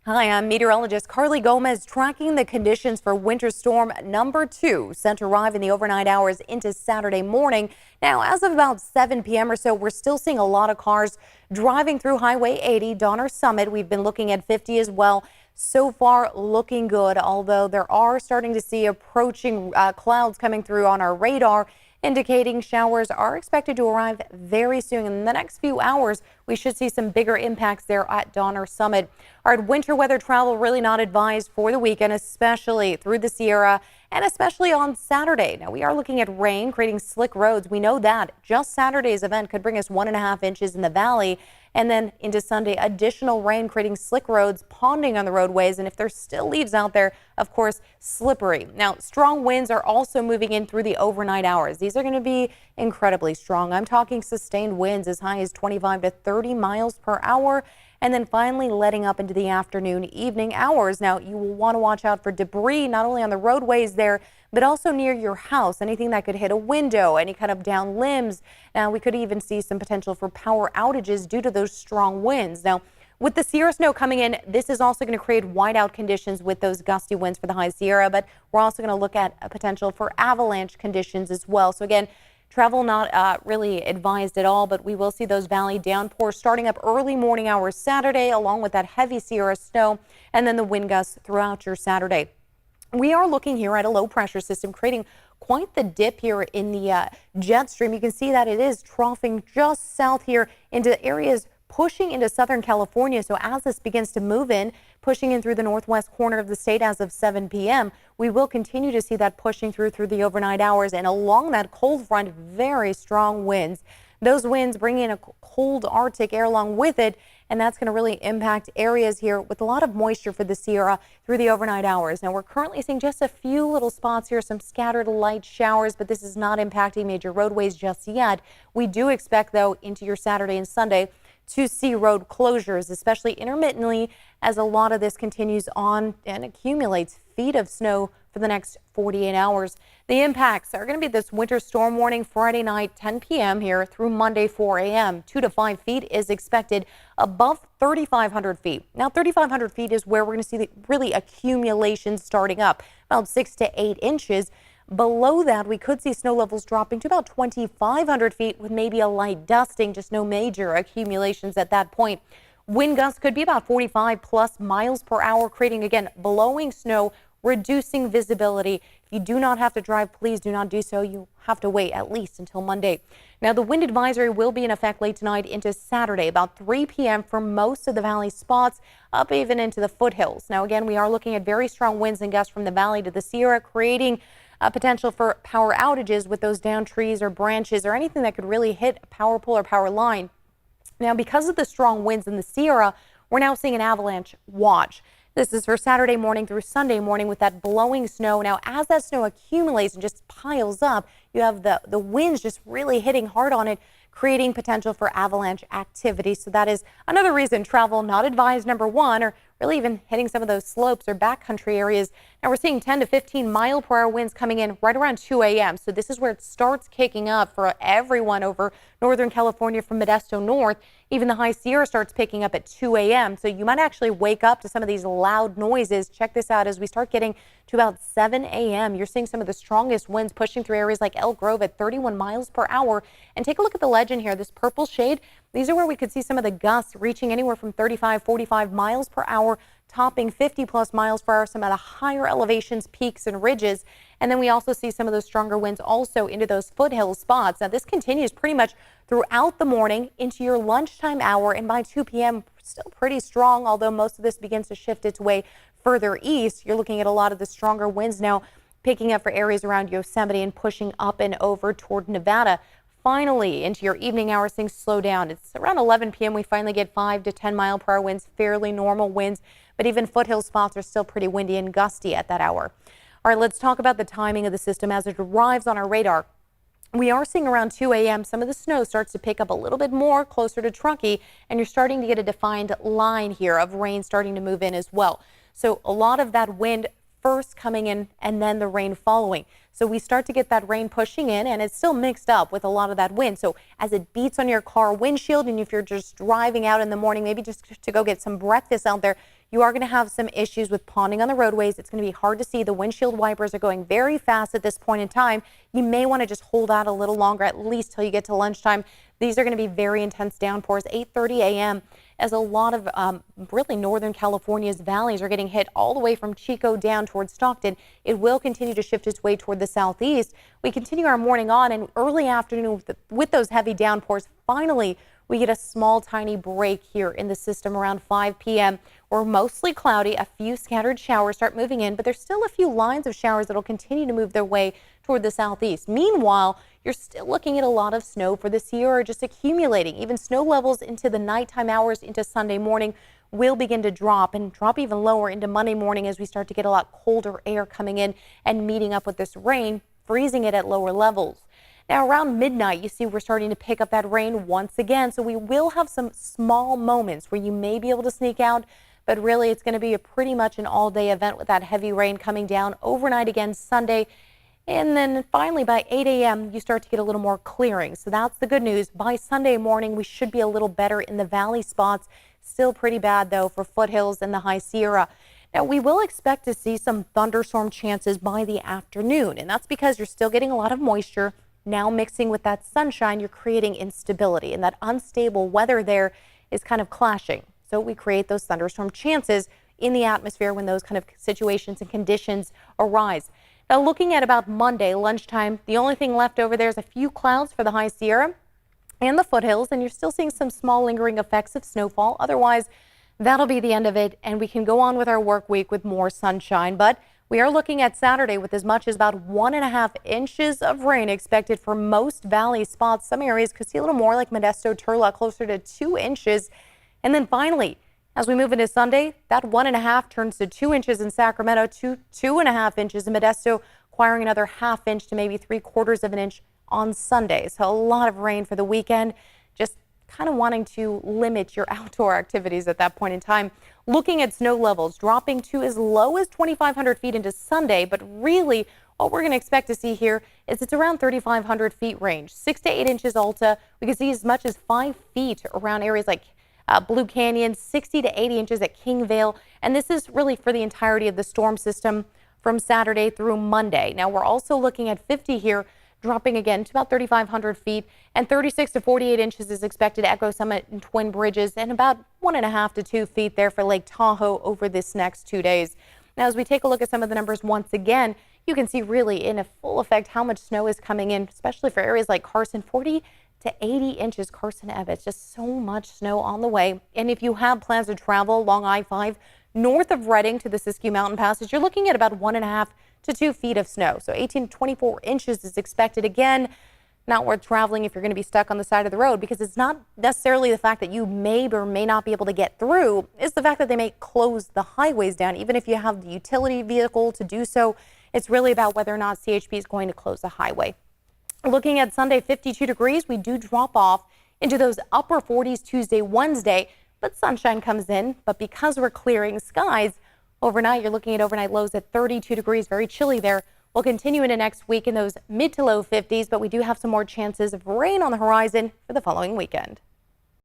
Hi, I'm meteorologist Carly Gomez tracking the conditions for winter storm number 2 set to arrive in the overnight hours into Saturday morning. Now, as of about 7 p.m. or so, we're still seeing a lot of cars driving through Highway 80, Donner Summit. We've been looking at 50 as well. So far, looking good, although there are starting to see approaching clouds coming through on our radar, indicating showers are expected to arrive very soon. In the next few hours, we should see some bigger impacts there at Donner Summit. Our winter weather travel really not advised for the weekend, especially through the Sierra and especially on Saturday. Now, we are looking at rain creating slick roads. We know that just Saturday's event could bring us 1.5 inches in the valley. And then into Sunday, additional rain creating slick roads, ponding on the roadways. And if there's still leaves out there, of course, slippery. Now, strong winds are also moving in through the overnight hours. These are going to be incredibly strong. I'm talking sustained winds as high as 25 to 30 miles per hour. And then finally letting up into the afternoon, evening hours. Now, you will want to watch out for debris, not only on the roadways there, but also near your house. Anything that could hit a window, any kind of down limbs. Now, we could even see some potential for power outages due to those strong winds. Now, with the Sierra snow coming in, this is also going to create whiteout conditions with those gusty winds for the high Sierra, but we're also going to look at a potential for avalanche conditions as well. So again, travel not really advised at all, but we will see those valley downpours starting up early morning hours Saturday, along with that heavy Sierra snow, and then the wind gusts throughout your Saturday. We are looking here at a low pressure system creating quite the dip here in the jet stream. You can see that it is troughing just south here into areas pushing into Southern California. So as this begins to move in, pushing in through the northwest corner of the state as of 7 p.m., we will continue to see that pushing through the overnight hours. And along that cold front, very strong winds. Those winds bring in a cold Arctic air along with it, and that's going to really impact areas here with a lot of moisture for the Sierra through the overnight hours. Now, we're currently seeing just a few little spots here, some scattered light showers, but this is not impacting major roadways just yet. We do expect, though, into your Saturday and Sunday to see road closures, especially intermittently, as a lot of this continues on and accumulates feet of snow for the next 48 hours. The impacts are going to be this winter storm warning Friday night, 10 p.m. here through Monday, 4 a.m. 2 to 5 feet is expected above 3,500 feet. Now, 3,500 feet is where we're going to see the really accumulation starting up, about 6 to 8 inches. Below that, we could see snow levels dropping to about 2,500 feet with maybe a light dusting, just no major accumulations at that point. Wind gusts could be about 45 plus miles per hour, creating, again, blowing snow, reducing visibility. If you do not have to drive, please do not do so. You have to wait at least until Monday. Now, the wind advisory will be in effect late tonight into Saturday, about 3 p.m. for most of the valley spots, up even into the foothills. Now, again, we are looking at very strong winds and gusts from the valley to the Sierra, creating a potential for power outages with those downed trees or branches or anything that could really hit a power pole or power line. Now, because of the strong winds in the Sierra, we're now seeing an avalanche watch. This is for Saturday morning through Sunday morning with that blowing snow. Now, as that snow accumulates and just piles up, you have the winds just really hitting hard on it, creating potential for avalanche activity. So that is another reason travel not advised, number one, or really even hitting some of those slopes or backcountry areas. Now, we're seeing 10 to 15 mile per hour winds coming in right around 2 a.m. So this is where it starts kicking up for everyone over Northern California from Modesto north. Even the high Sierra starts picking up at 2 a.m. So you might actually wake up to some of these loud noises. Check this out as we start getting to about 7 a.m. You're seeing some of the strongest winds pushing through areas like Elk Grove at 31 miles per hour. And take a look at the legend here, this purple shade. These are where we could see some of the gusts reaching anywhere from 35, 45 miles per hour, topping 50 plus miles per hour, some at a higher elevations, peaks and ridges. And then we also see some of those stronger winds also into those foothill spots. Now, this continues pretty much throughout the morning into your lunchtime hour, and by 2 p.m. still pretty strong, although most of this begins to shift its way further east. You're looking at a lot of the stronger winds now picking up for areas around Yosemite and pushing up and over toward Nevada. Finally, into your evening hours, things slow down. It's around 11 p.m. We finally get 5 to 10 mile per hour winds, fairly normal winds, but even foothill spots are still pretty windy and gusty at that hour. All right, let's talk about the timing of the system as it arrives on our radar. We are seeing around 2 a.m. some of the snow starts to pick up a little bit more closer to Truckee, and you're starting to get a defined line here of rain starting to move in as well. So a lot of that wind first coming in and then the rain following. So we start to get that rain pushing in, and it's still mixed up with a lot of that wind. So as it beats on your car windshield, and if you're just driving out in the morning, maybe just to go get some breakfast out there, you are going to have some issues with ponding on the roadways. It's going to be hard to see. The windshield wipers are going very fast at this point in time. You may want to just hold out a little longer, at least till you get to lunchtime. These are going to be very intense downpours, 8:30 a.m. as a lot of really northern California's valleys are getting hit all the way from Chico down towards Stockton. It will continue to shift its way toward the southeast. We continue our morning on and early afternoon with those heavy downpours. Finally, we get a small, tiny break here in the system around 5 p.m. We're mostly cloudy. A few scattered showers start moving in, but there's still a few lines of showers that will continue to move their way toward the southeast. Meanwhile, you're still looking at a lot of snow for the Sierra just accumulating. Even snow levels into the nighttime hours into Sunday morning will begin to drop and drop even lower into Monday morning as we start to get a lot colder air coming in and meeting up with this rain, freezing it at lower levels. Now around midnight, you see we're starting to pick up that rain once again. So we will have some small moments where you may be able to sneak out, but really it's going to be a pretty much an all-day event with that heavy rain coming down overnight again Sunday. And then finally by 8 a.m. you start to get a little more clearing. So that's the good news. By Sunday morning, we should be a little better in the valley spots. Still pretty bad though for foothills and the high Sierra. Now we will expect to see some thunderstorm chances by the afternoon, and that's because you're still getting a lot of moisture. Now mixing with that sunshine, you're creating instability, and that unstable weather there is kind of clashing. So we create those thunderstorm chances in the atmosphere when those kind of situations and conditions arise. Now looking at about Monday lunchtime, the only thing left over there is a few clouds for the high Sierra and the foothills, and you're still seeing some small lingering effects of snowfall. Otherwise, that'll be the end of it, and we can go on with our work week with more sunshine. But we are looking at Saturday with as much as about 1.5 inches of rain expected for most valley spots. Some areas could see a little more, like Modesto, Turla, closer to 2 inches. And then finally, as we move into Sunday, that 1.5 turns to 2 inches in Sacramento, 2.5 inches in Modesto, acquiring another 1/2 inch to maybe 3/4 of an inch on Sunday. So a lot of rain for the weekend. Just kind of wanting to limit your outdoor activities at that point in time. Looking at snow levels dropping to as low as 2,500 feet into Sunday, but really what we're going to expect to see here is it's around 3,500 feet range, 6 to 8 inches Alta. We can see as much as 5 feet around areas like Blue Canyon, 60 to 80 inches at King Vale. And this is really for the entirety of the storm system from Saturday through Monday. Now we're also looking at 50 here, dropping again to about 3,500 feet, and 36 to 48 inches is expected to Echo Summit and Twin Bridges, and about 1.5 to 2 feet there for Lake Tahoe over this next 2 days. Now, as we take a look at some of the numbers once again, you can see really in a full effect how much snow is coming in, especially for areas like Carson, 40 to 80 inches, Carson Ebbets, just so much snow on the way. And if you have plans to travel along I-5 north of Redding to the Siskiyou Mountain Passage, you're looking at about 1.5 to 2 feet of snow. So 18 to 24 inches is expected. Again, not worth traveling if you're going to be stuck on the side of the road, because it's not necessarily the fact that you may or may not be able to get through. It's the fact that they may close the highways down. Even if you have the utility vehicle to do so, it's really about whether or not CHP is going to close the highway. Looking at Sunday, 52 degrees. We do drop off into those upper 40s Tuesday, Wednesday, but sunshine comes in. But because we're clearing skies, overnight, you're looking at overnight lows at 32 degrees, very chilly there. We'll continue into next week in those mid to low 50s, but we do have some more chances of rain on the horizon for the following weekend.